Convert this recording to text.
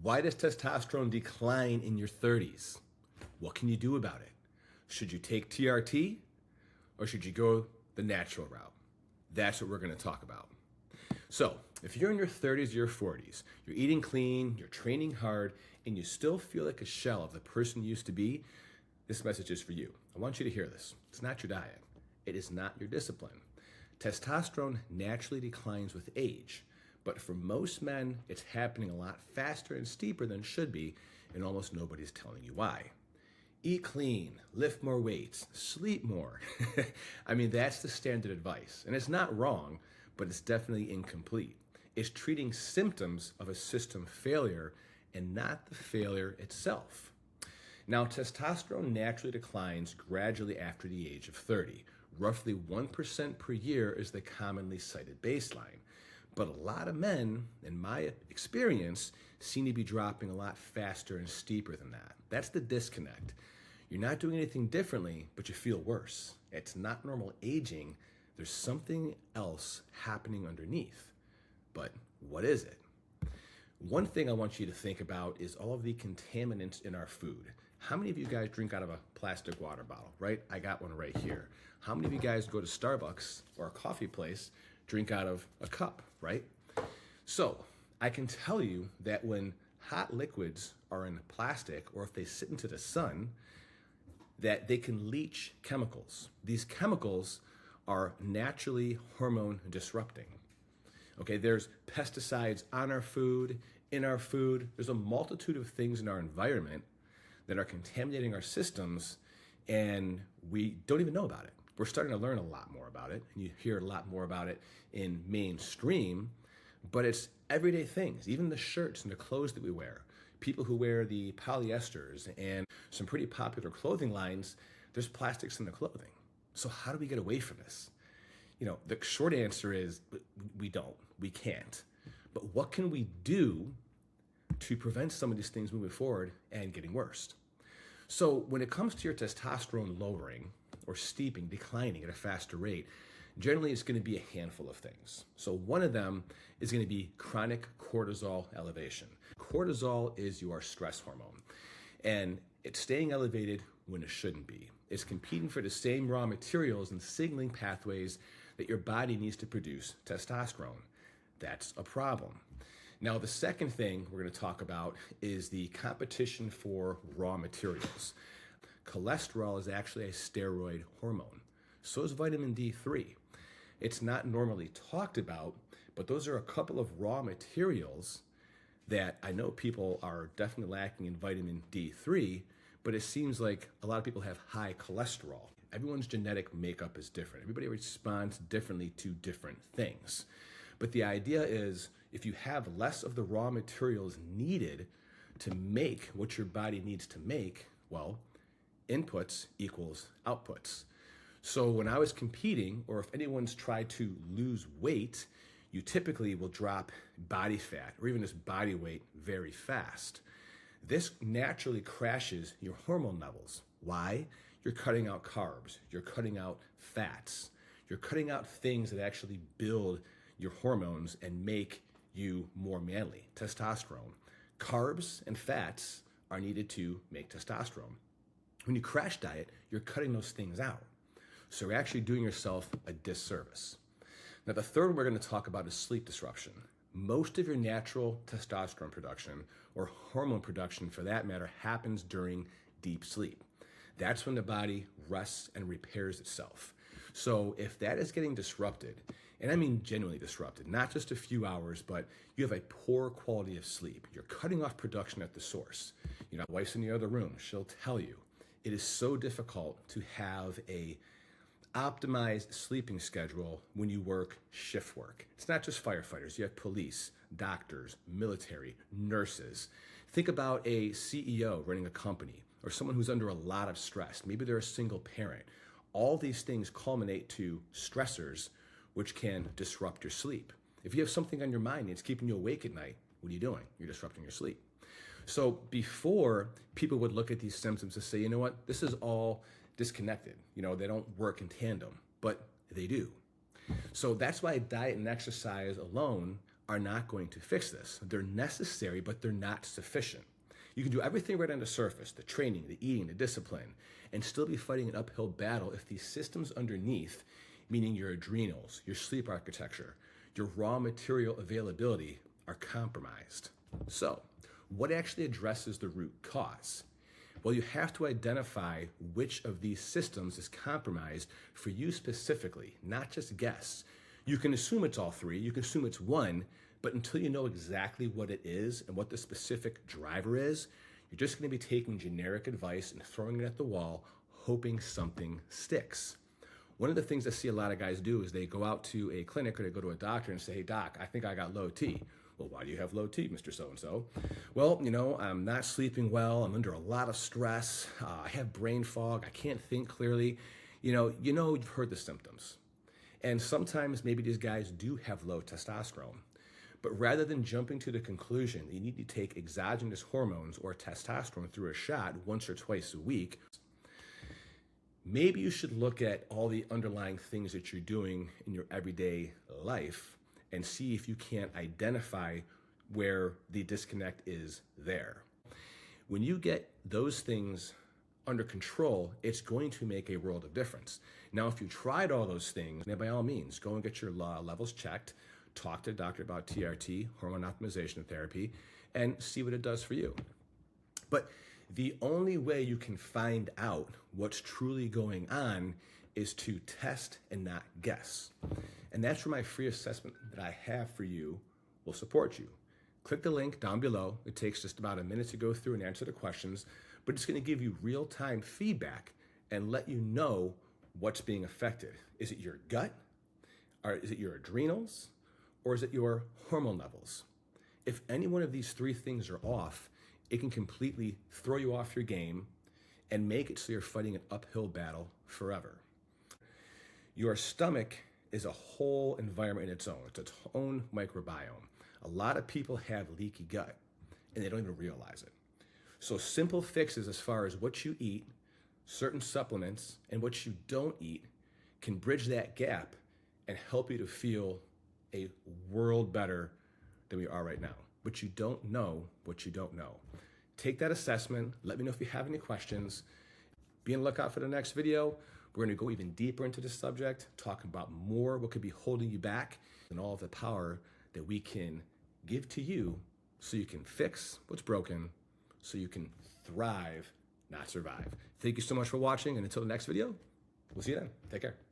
Why does testosterone decline in your 30s? What can you do about it? Should you take TRT or should you go the natural route? That's what we're going to talk about. So, if you're in your 30s or your 40s, you're eating clean, you're training hard, and you still feel like a shell of the person you used to be, this message is for you. I want you to hear this. It's not your diet. It is not your discipline. Testosterone naturally declines with age, but for most men, it's happening a lot faster and steeper than it should be, and almost nobody's telling you why. Eat clean, lift more weights, sleep more. I mean, that's the standard advice. And it's not wrong, but it's definitely incomplete. It's treating symptoms of a system failure and not the failure itself. Now, testosterone naturally declines gradually after the age of 30. Roughly 1% per year is the commonly cited baseline. But a lot of men, in my experience, seem to be dropping a lot faster and steeper than that. That's the disconnect. You're not doing anything differently, but you feel worse. It's not normal aging. There's something else happening underneath. But what is it? One thing I want you to think about is all of the contaminants in our food. How many of you guys drink out of a plastic water bottle, right? I got one right here. How many of you guys go to Starbucks or a coffee place, drink out of a cup, right? So I can tell you that when hot liquids are in plastic or if they sit into the sun, that they can leach chemicals. These chemicals are naturally hormone disrupting. Okay, there's pesticides on our food, in our food. There's a multitude of things in our environment that are contaminating our systems, and we don't even know about it. We're starting to learn a lot more about it, and you hear a lot more about it in mainstream, but it's everyday things, even the shirts and the clothes that we wear. People who wear the polyesters and some pretty popular clothing lines, there's plastics in the clothing. So how do we get away from this? You know, the short answer is we can't. But what can we do to prevent some of these things moving forward and getting worse? So when it comes to your testosterone lowering or steeping, declining at a faster rate, generally it's going to be a handful of things. So one of them is going to be chronic cortisol elevation. Cortisol is your stress hormone, and it's staying elevated when it shouldn't be. It's competing for the same raw materials and signaling pathways that your body needs to produce testosterone. That's a problem. Now, the second thing we're going to talk about is the competition for raw materials. Cholesterol is actually a steroid hormone. So is vitamin D3. It's not normally talked about, but those are a couple of raw materials that I know people are definitely lacking in vitamin D3, but it seems like a lot of people have high cholesterol. Everyone's genetic makeup is different. Everybody responds differently to different things. But the idea is if you have less of the raw materials needed to make what your body needs to make, well, inputs equals outputs. So when I was competing, or if anyone's tried to lose weight, you typically will drop body fat or even just body weight very fast. This naturally crashes your hormone levels. Why? You're cutting out carbs, you're cutting out fats, you're cutting out things that actually build your hormones and make you more manly, testosterone. Carbs and fats are needed to make testosterone. When you crash diet, you're cutting those things out. So you're actually doing yourself a disservice. Now, the third one we're going to talk about is sleep disruption. Most of your natural testosterone production, or hormone production for that matter, happens during deep sleep. That's when the body rests and repairs itself. So if that is getting disrupted, and I mean genuinely disrupted, not just a few hours, but you have a poor quality of sleep, you're cutting off production at the source. You know, my wife's in the other room, she'll tell you, it is so difficult to have a optimized sleeping schedule when you work shift work. It's not just firefighters, you have police, doctors, military, nurses. Think about a CEO running a company or someone who's under a lot of stress. Maybe they're a single parent. All these things culminate to stressors which can disrupt your sleep. If you have something on your mind and it's keeping you awake at night, what are you doing? You're disrupting your sleep. So before, people would look at these symptoms and say, you know what, this is all disconnected. You know, they don't work in tandem, but they do. So that's why diet and exercise alone are not going to fix this. They're necessary, but they're not sufficient. You can do everything right on the surface, the training, the eating, the discipline, and still be fighting an uphill battle if these systems underneath, meaning your adrenals, your sleep architecture, your raw material availability, are compromised. So, what actually addresses the root cause? Well, you have to identify which of these systems is compromised for you specifically, not just guess. You can assume it's all three, you can assume it's one, but until you know exactly what it is and what the specific driver is, you're just going to be taking generic advice and throwing it at the wall, hoping something sticks. One of the things I see a lot of guys do is they go out to a clinic or they go to a doctor and say, hey, doc, I think I got low T. Well, why do you have low T, Mr. So-and-so? Well, I'm not sleeping well. I'm under a lot of stress. I have brain fog. I can't think clearly. You've heard the symptoms. And sometimes maybe these guys do have low testosterone. But rather than jumping to the conclusion that you need to take exogenous hormones or testosterone through a shot once or twice a week, maybe you should look at all the underlying things that you're doing in your everyday life and see if you can't identify where the disconnect is there. When you get those things under control, it's going to make a world of difference. Now, if you tried all those things, then by all means, go and get your levels checked, talk to a doctor about TRT, hormone optimization therapy, and see what it does for you. But the only way you can find out what's truly going on is to test and not guess. And that's where my free assessment that I have for you will support you. Click the link down below. It takes just about a minute to go through and answer the questions, but it's going to give you real-time feedback and let you know what's being affected. Is it your gut? Or is it your adrenals? Or is it your hormone levels? If any one of these three things are off, it can completely throw you off your game and make it so you're fighting an uphill battle forever. Your stomach is a whole environment in its own. It's its own microbiome. A lot of people have leaky gut and they don't even realize it. So simple fixes as far as what you eat, certain supplements, and what you don't eat can bridge that gap and help you to feel a world better than we are right now. But you don't know what you don't know. Take that assessment. Let me know if you have any questions. Be on the lookout for the next video. We're going to go even deeper into this subject, talk about more what could be holding you back and all of the power that we can give to you so you can fix what's broken, so you can thrive, not survive. Thank you so much for watching, and until the next video, we'll see you then. Take care.